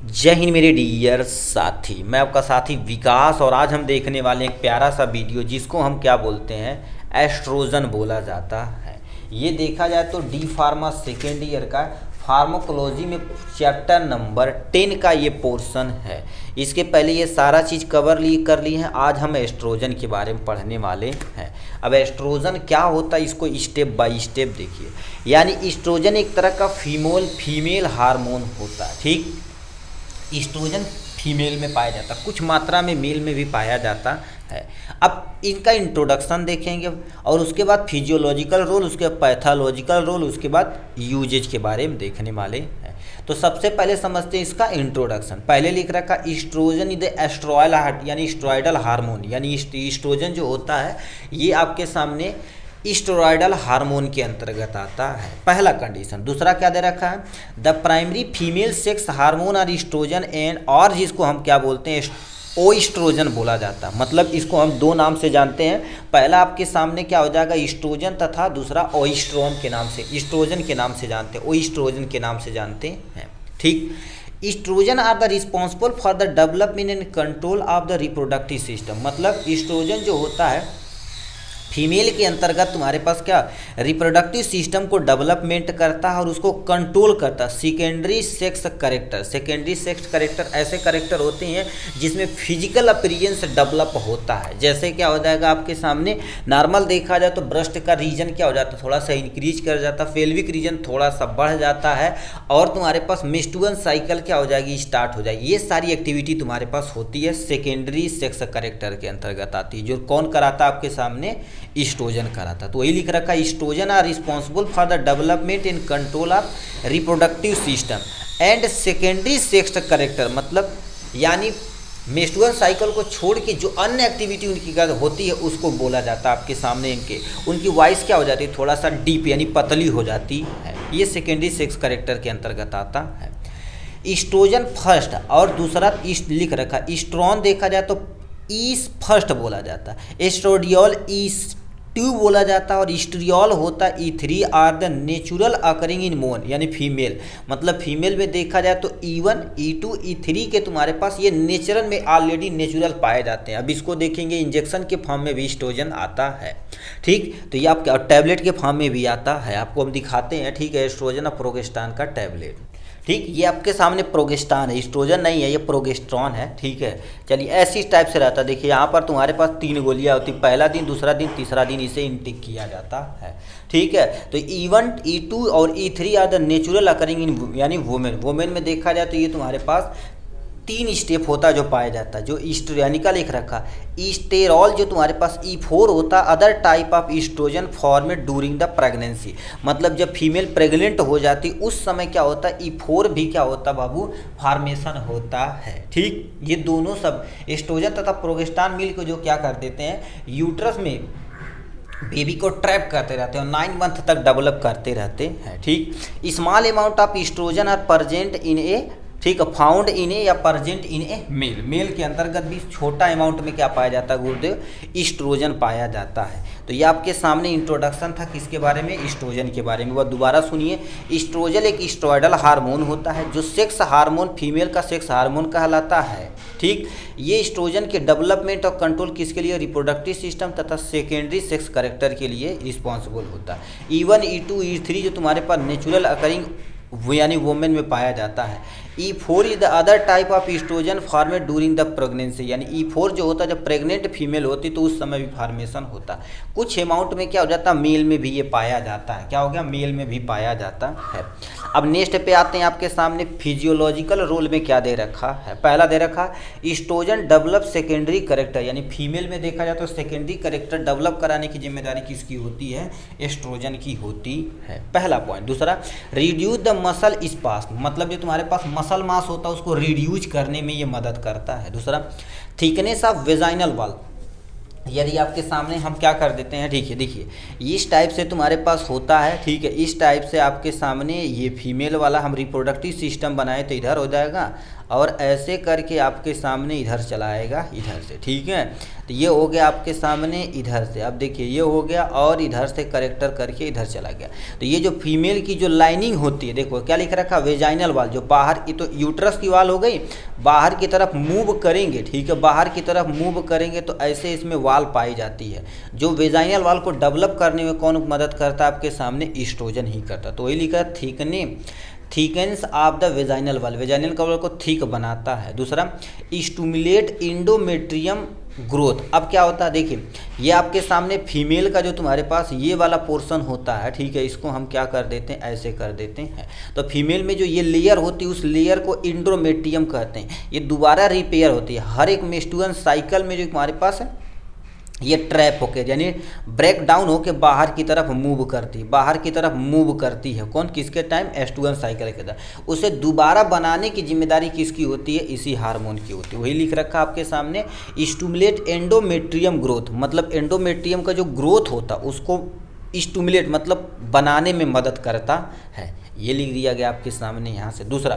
जय हिंद मेरे डियर साथी, मैं आपका साथी विकास। और आज हम देखने वाले हैं एक प्यारा सा वीडियो जिसको हम क्या बोलते हैं, एस्ट्रोजन बोला जाता है। ये देखा जाए तो डी फार्मा सेकेंड ईयर का फार्माकोलॉजी में चैप्टर नंबर 10 का ये पोर्शन है। इसके पहले ये सारा चीज़ कर ली है। आज हम एस्ट्रोजन के बारे में पढ़ने वाले हैं। अब एस्ट्रोजन क्या होता है इसको स्टेप बाय स्टेप देखिए। यानी एस्ट्रोजन एक तरह का फीमेल हार्मोन होता है। ठीक, एस्ट्रोजन फीमेल में पाया जाता है, कुछ मात्रा में मेल में भी पाया जाता है। अब इनका इंट्रोडक्शन देखेंगे और उसके बाद फिजियोलॉजिकल रोल, उसके बाद पैथोलॉजिकल रोल, उसके बाद यूजेज के बारे में देखने वाले हैं। तो सबसे पहले समझते हैं इसका इंट्रोडक्शन। पहले लिख रखा एस्ट्रोजन इज एस्ट्रॉयल यानी स्टेरॉयडल हार्मोन। यानी एस्ट्रोजन जो होता है ये आपके सामने स्टेरॉयडल हार्मोन के अंतर्गत आता है, पहला कंडीशन। दूसरा क्या दे रखा है, the primary female sex hormone और एस्ट्रोजन एंड, और जिसको हम क्या बोलते हैं ओएस्ट्रोजन बोला जाता है। मतलब इसको हम दो नाम से जानते हैं। पहला आपके सामने क्या हो जाएगा एस्ट्रोजन, तथा दूसरा ओएस्ट्रोन के नाम से, एस्ट्रोजन के नाम से जानते हैं, ओएस्ट्रोजन के नाम से जानते हैं। ठीक, estrogen are the responsible for the development and control of the reproductive system. मतलब एस्ट्रोजन जो होता है फीमेल के अंतर्गत तुम्हारे पास क्या रिप्रोडक्टिव सिस्टम को डेवलपमेंट करता है और उसको कंट्रोल करता है। Secondary sex character, secondary sex character ऐसे करेक्टर होते हैं जिसमें फिजिकल अपीयरेंस डेवलप होता है। जैसे क्या हो जाएगा आपके सामने, नॉर्मल देखा जाए तो ब्रेस्ट का रीजन क्या हो जाता है, थोड़ा सा इंक्रीज कर जाता है, पेल्विक रीजन थोड़ा सा बढ़ जाता है, और तुम्हारे पास मेंस्ट्रुअल साइकिल क्या हो जाएगी, स्टार्ट हो जाएगी। ये सारी एक्टिविटी तुम्हारे पास होती है, सेकेंडरी सेक्स करेक्टर के अंतर्गत आती है। जो कौन कराता है आपके सामने, एस्ट्रोजन कराता। तो वही लिख रखा है, estrogen are responsible for the development and control of reproductive system and secondary sex character. मतलब यानी मेंस्ट्रुअल साइकिल को छोड़ के जो अन्य एक्टिविटी उनकी होती है उसको बोला जाता है। आपके सामने उनकी वॉइस क्या हो जाती है, थोड़ा सा डीप यानी पतली हो जाती है। ये सेकेंडरी सेक्स करेक्टर के अंतर्गत आता है। एस्ट्रोजन फर्स्ट और दूसरा लिख रखा, एस्ट्रॉन देखा जाए तो ईस फर्स्ट बोला जाता है, एस्ट्रोडियोल ईस टू बोला जाता है, और स्ट्रियोल होता है E3 are the natural occurring in मोन यानी फीमेल। मतलब फीमेल में देखा जाए तो E1 E2 E3 के तुम्हारे पास ये नेचुरल में ऑलरेडी नेचुरल पाए जाते हैं। अब इसको देखेंगे इंजेक्शन के फॉर्म में भी एस्ट्रोजन आता है। ठीक, तो ये आपके और टैबलेट के फॉर्म में भी आता है, आपको हम दिखाते हैं। ठीक है, एस्ट्रोजन और प्रोगेस्टेरॉन का टैबलेट। ठीक, ये आपके सामने प्रोगेस्टेरॉन है, एस्ट्रोजन नहीं है, ये प्रोगेस्टेरॉन है। ठीक है, चलिए ऐसी टाइप से रहता है। देखिए यहाँ पर तुम्हारे पास 3 गोलियाँ होती, पहला दिन, दूसरा दिन, तीसरा दिन इसे इनटेक किया जाता है। ठीक है, तो E1 E2 और E3 are the natural occurring in यानी वुमेन। वुमेन में देखा जाए तो ये तुम्हारे पास 3 स्टेप होता है जो पाया जाता है। जो यानी का लिख रखा ईस्टेरॉल जो तुम्हारे पास E4 होता, other type of oestrogen formed during the pregnancy. मतलब जब फीमेल प्रेग्नेंट हो जाती उस समय क्या होता है, E4 भी क्या होता बाबू, फॉर्मेशन होता है। ठीक, ये दोनों सब एस्ट्रोजन तथा प्रोगेस्टेरॉन मिलकर जो क्या कर देते हैं, यूट्रस में बेबी को ट्रैप करते रहते हैं और 9 मंथ तक डेवलप करते रहते हैं। ठीक, small amount of estrogen are present in a, ठीक है, फाउंड इन ए या present in a male. Male के अंतर्गत भी छोटा अमाउंट में क्या पाया जाता है गुरुदेव, एस्ट्रोजन पाया जाता है। तो ये आपके सामने इंट्रोडक्शन था किसके बारे में, एस्ट्रोजन के बारे में। वह दोबारा सुनिए, एस्ट्रोजन एक स्टेरॉयडल हार्मोन होता है जो सेक्स हार्मोन, फीमेल का सेक्स हार्मोन कहलाता है। ठीक, ये एस्ट्रोजन के डेवलपमेंट और कंट्रोल किसके लिए, रिप्रोडक्टिव सिस्टम तथा सेकेंडरी सेक्स करेक्टर के लिए रिस्पॉन्सिबल होता है। E1 E2 E3 जो तुम्हारे पास नेचुरल अकरिंग यानी वुमेन में पाया जाता है। E4 is the other type of oestrogen formed during the pregnancy. यानी E4 जो होता है जब प्रेग्नेंट फीमेल होती तो उस समय भी फॉर्मेशन होता। कुछ अमाउंट में क्या हो जाता है, मेल में भी ये पाया जाता है। क्या हो गया, मेल में भी पाया जाता है। अब नेक्स्ट पे आते हैं, आपके सामने फिजियोलॉजिकल रोल में क्या दे रखा है। पहला दे रखा एस्ट्रोजन डेवलप सेकेंडरी करेक्टर, यानी फीमेल में देखा जाए तो सेकेंडरी करेक्टर डेवलप कराने की जिम्मेदारी किसकी होती है, एस्ट्रोजन की होती है, पहला पॉइंट। दूसरा, रिड्यूस द मसल स्पास्म। मतलब जो तुम्हारे पास मसल मास होता है उसको रिड्यूस करने में ये मदद करता है। दूसरा, थिकनेस ऑफ वेजाइनल वॉल। यदि आपके सामने हम क्या कर देते हैं, ठीक है, देखिए इस टाइप से तुम्हारे पास होता है। ठीक है, इस टाइप से आपके सामने ये फीमेल वाला हम रिप्रोडक्टिव सिस्टम बनाए तो इधर हो जाएगा, और ऐसे करके आपके सामने इधर चला आएगा इधर से, ठीक है। तो ये हो गया आपके सामने इधर से, अब देखिए ये हो गया और इधर से करेक्टर करके इधर चला गया। तो ये जो फीमेल की जो लाइनिंग होती है, देखो क्या लिख रखा, वेजाइनल वाल, जो बाहर की, तो यूट्रस की वाल हो गई, बाहर की तरफ मूव करेंगे, ठीक है, बाहर की तरफ मूव करेंगे तो ऐसे इसमें वाल पाई जाती है। जो वेजाइनल वाल को डेवलप करने में कौन मदद करता है, आपके सामने ईस्ट्रोजन ही करता। तो वही लिखा थिकनेस ऑफ द वेजाइनल वाल, वेजाइनल वाल को थिक बनाता है। दूसरा, स्टिमुलेट इंडोमेट्रियम ग्रोथ। अब क्या होता है, देखिए ये आपके सामने फीमेल का जो तुम्हारे पास ये वाला पोर्शन होता है, ठीक है, इसको हम क्या कर देते हैं, ऐसे कर देते हैं। तो फीमेल में जो ये लेयर होती है, उस लेयर को इंडोमेट्रियम कहते हैं। ये दोबारा रिपेयर होती है हर एक मेंस्ट्रुअल साइकिल में, जो तुम्हारे पास है ये ट्रैप होके यानी ब्रेक डाउन होके बाहर की तरफ मूव करती है, बाहर की तरफ मूव करती है। कौन, किसके टाइम, एस्ट्रोजन साइकिल के टाइम। उसे दोबारा बनाने की जिम्मेदारी किसकी होती है, इसी हार्मोन की होती है। वही लिख रखा आपके सामने, स्टिमुलेट एंडोमेट्रियम ग्रोथ, मतलब एंडोमेट्रियम का जो ग्रोथ होता है उसको स्टिमुलेट मतलब बनाने में मदद करता है। ये लिख दिया गया आपके सामने यहाँ से। दूसरा,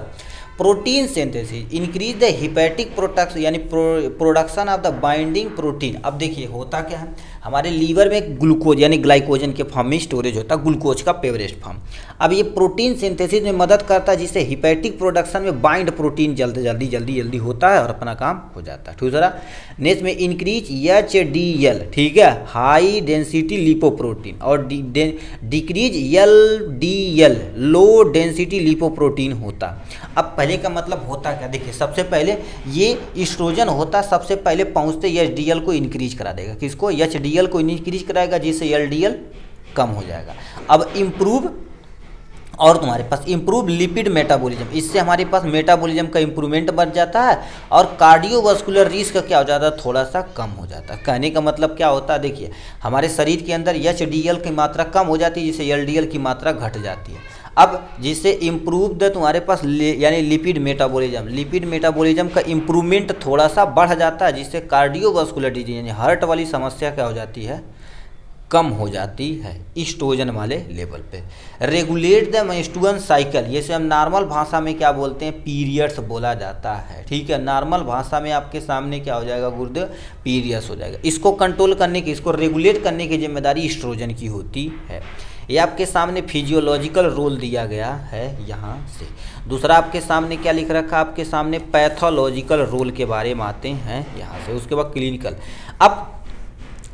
protein synthesis increase the hepatic production यानी production of the binding protein. अब देखिए होता क्या है, हमारे लीवर में ग्लूकोज यानी ग्लाइकोजन के फॉर्म में स्टोरेज होता है, ग्लूकोज का पेवरेस्ट फॉर्म। अब ये प्रोटीन सिंथेसिस में मदद करता है, जिससे हिपैटिक प्रोडक्शन में बाइंड प्रोटीन जल्दी होता है और अपना काम हो जाता है। दूसरा, नेक्स्ट में इंक्रीज HDL, ठीक है, हाई डेंसिटी लिपोप्रोटीन, और decrease LDL, low density lipoprotein होता। अब पहले का मतलब होता क्या, देखिए सबसे पहले ये ईस्ट्रोजन होता, सबसे पहले पहुंचते HDL को इंक्रीज करा देगा, किसको, HDL को इंक्रीज कराएगा, जिससे LDL कम हो जाएगा। अब इम्प्रूव, और तुम्हारे पास इम्प्रूव लिपिड मेटाबॉलिज्म, इससे हमारे पास मेटाबॉलिज्म का इम्प्रूवमेंट बढ़ जाता है और कार्डियोवास्कुलर रिस्क क्या हो जाता है, थोड़ा सा कम हो जाता है। कहने का मतलब क्या होता है, देखिए हमारे शरीर के अंदर HDL की मात्रा कम हो जाती है, जिससे LDL की मात्रा घट जाती है। अब जिससे इम्प्रूव द तुम्हारे पास यानी लिपिड मेटाबॉलिज्म का इम्प्रूवमेंट थोड़ा सा बढ़ जाता है, जिससे कार्डियोवास्कुलर डिजीज यानी हार्ट वाली समस्या क्या हो जाती है, कम हो जाती है ईस्ट्रोजन वाले लेवल पे। रेगुलेट द मेंस्ट्रुअल साइकिल, जैसे हम नॉर्मल भाषा में क्या बोलते हैं, पीरियड्स बोला जाता है, ठीक है। नॉर्मल भाषा में आपके सामने क्या हो जाएगा गुरुदेव, पीरियड्स हो जाएगा। इसको कंट्रोल करने की, इसको रेगुलेट करने की जिम्मेदारी ईस्ट्रोजन की होती है। ये आपके सामने फिजियोलॉजिकल रोल दिया गया है यहाँ से। दूसरा आपके सामने क्या लिख रखा है, आपके सामने पैथोलॉजिकल रोल के बारे में आते हैं यहाँ से। उसके बाद क्लिनिकल। अब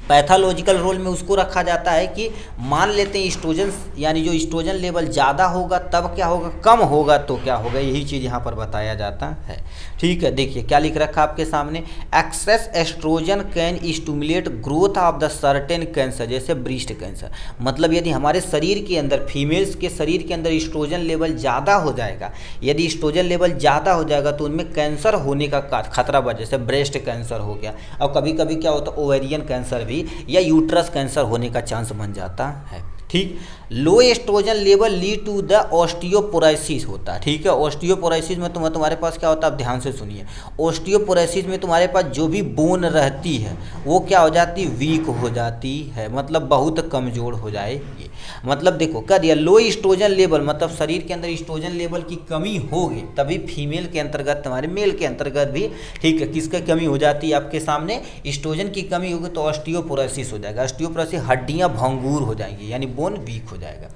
पैथोलॉजिकल रोल में उसको रखा जाता है कि मान लेते हैं ईस्ट्रोजन यानी जो ईस्ट्रोजन लेवल ज़्यादा होगा तब क्या होगा, कम होगा तो क्या होगा, यही चीज़ यहाँ पर बताया जाता है, ठीक है। देखिए क्या लिख रखा आपके सामने, excess estrogen can stimulate growth of the certain cancer, जैसे ब्रेस्ट कैंसर। मतलब यदि हमारे शरीर के अंदर, फीमेल्स के शरीर के अंदर ईस्ट्रोजन लेवल ज़्यादा हो जाएगा, यदि ईस्ट्रोजन लेवल ज़्यादा हो जाएगा तो उनमें कैंसर होने का खतरा बढ़, जैसे ब्रेस्ट कैंसर हो गया, और कभी कभी क्या होता है ओवेरियन कैंसर भी या यूट्रस कैंसर होने का चांस बन जाता है, ठीक। Low estrogen level lead to the osteoporosis होता है, ठीक है। ऑस्टियोपोरोसिस में तुम्हारे पास क्या होता है, आप ध्यान से सुनिए। ऑस्टियोपोरोसिस में तुम्हारे पास जो भी बोन रहती है वो क्या हो जाती है, वीक हो जाती है, मतलब बहुत कमज़ोर हो जाएगी। मतलब देखो क्या दिया, लो एस्ट्रोजन लेवल मतलब शरीर के अंदर एस्ट्रोजन लेवल की कमी होगी तभी फीमेल के अंतर्गत, तुम्हारे मेल के अंतर्गत भी, ठीक है, किसका कमी हो जाती है, आपके सामने एस्ट्रोजन की कमी होगी तो ऑस्टियोपोरोसिस हो जाएगा। ऑस्टियोपोरोसिस, हड्डियाँ भंगूर हो जाएंगी यानी बोन वीक हो जाएगा।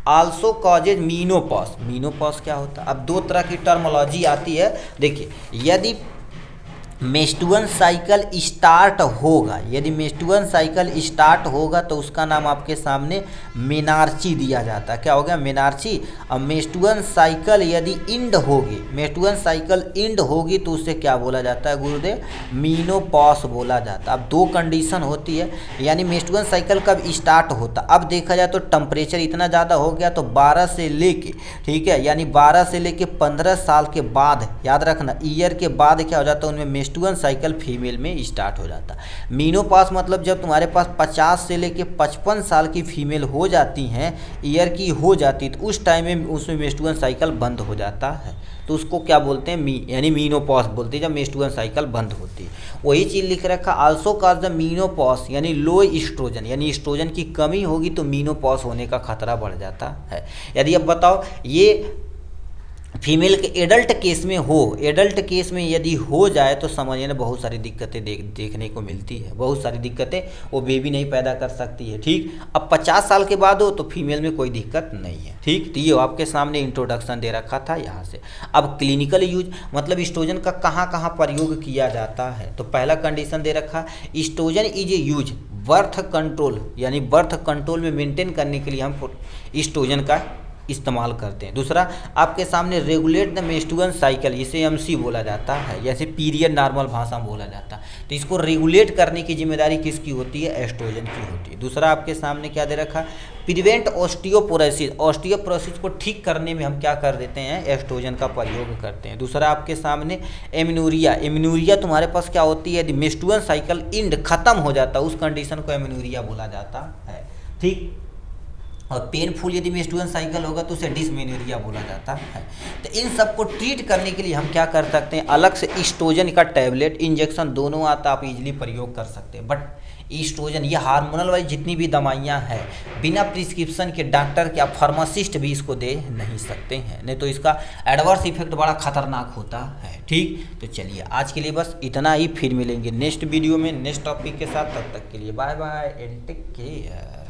आल्सो कॉजेज मीनोपॉज, मीनोपॉज क्या होता है, अब दो तरह की टर्मोलॉजी आती है। देखिए यदि मेंस्ट्रुअल साइकिल स्टार्ट होगा, यदि मेंस्ट्रुअल साइकिल स्टार्ट होगा तो उसका नाम आपके सामने मेनार्ची दिया जाता है। क्या हो गया, मेनार्ची। अब मेंस्ट्रुअल साइकिल यदि इंड होगी, मेंस्ट्रुअल साइकिल इंड होगी तो उससे क्या बोला जाता है गुरुदेव, मीनोपॉज बोला जाता है। अब दो कंडीशन होती है, यानी मेंस्ट्रुअल साइकिल कब स्टार्ट होता। अब देखा जाए तो टेम्परेचर इतना ज़्यादा हो गया तो 12 से लेके, ठीक है, यानी 12 से लेके 15 साल के बाद, याद रखना ईयर के बाद क्या हो जाता है, उनमें मेंस्ट्रुअल साइकिल फीमेल में स्टार्ट हो जाता है। मीनोपॉज मतलब जब तुम्हारे पास 50 से लेके 55 साल की फीमेल हो जाती हैं, ईयर की हो जाती, तो उस टाइम में उसमें मेंस्ट्रुअल साइकिल बंद हो जाता है, तो उसको क्या बोलते हैं, यानी मीनोपॉज बोलते हैं, जब मेंस्ट्रुअल साइकिल बंद होती है। वही चीज़ लिख रखा, आल्सो कॉज द मीनोपॉज यानी लो ईस्ट्रोजन, यानी ईस्ट्रोजन की कमी होगी तो मीनोपॉज होने का खतरा बढ़ जाता है। यदि अब बताओ ये फीमेल के एडल्ट केस में हो, एडल्ट केस में यदि हो जाए तो समझिए ना बहुत सारी दिक्कतें देखने को मिलती है, बहुत सारी दिक्कतें, वो बेबी नहीं पैदा कर सकती है। ठीक, अब 50 साल के बाद हो तो फीमेल में कोई दिक्कत नहीं है। ठीक, तो ये आपके सामने इंट्रोडक्शन दे रखा था यहाँ से। अब क्लिनिकल यूज मतलब एस्ट्रोजन का कहाँ कहाँ प्रयोग किया जाता है, तो पहला कंडीशन दे रखा, estrogen is a use birth control, यानी बर्थ कंट्रोल में मेंटेन करने के लिए हम एस्ट्रोजन का इस्तेमाल करते हैं। दूसरा आपके सामने रेगुलेट द मेंस्ट्रुअल साइकिल, इसे एमसी बोला जाता है, जैसे पीरियड नॉर्मल भाषा में बोला जाता है। तो इसको रेगुलेट करने की जिम्मेदारी किसकी होती है, एस्ट्रोजन की होती है। दूसरा आपके सामने क्या दे रखा, प्रिवेंट ऑस्टियोपोरोसिस, ऑस्टियोपोरोसिस को ठीक करने में हम क्या कर देते हैं, एस्ट्रोजन का प्रयोग करते हैं। दूसरा आपके सामने एमिनूरिया, एमिनूरिया तुम्हारे पास क्या होती है, यदि मेंस्ट्रुअल साइकिल इंड खत्म हो जाता है उस कंडीशन को एमिनूरिया बोला जाता है। ठीक, और पेनफुल यदि मेंस्ट्रुअल साइकिल होगा तो उसे डिसमेनोरिया बोला जाता है। तो इन सबको ट्रीट करने के लिए हम क्या कर सकते हैं, अलग से एस्ट्रोजन का टैबलेट इंजेक्शन दोनों आता, आप इजीली प्रयोग कर सकते हैं। बट एस्ट्रोजन ये हार्मोनल वाली जितनी भी दवाइयाँ हैं बिना प्रिस्क्रिप्शन के डॉक्टर के, आप फार्मासिस्ट भी इसको दे नहीं सकते हैं, नहीं तो इसका एडवर्स इफेक्ट बड़ा खतरनाक होता है। ठीक, तो चलिए आज के लिए बस इतना ही, फिर मिलेंगे नेक्स्ट वीडियो में नेक्स्ट टॉपिक के साथ। तब तक के लिए bye bye and take care.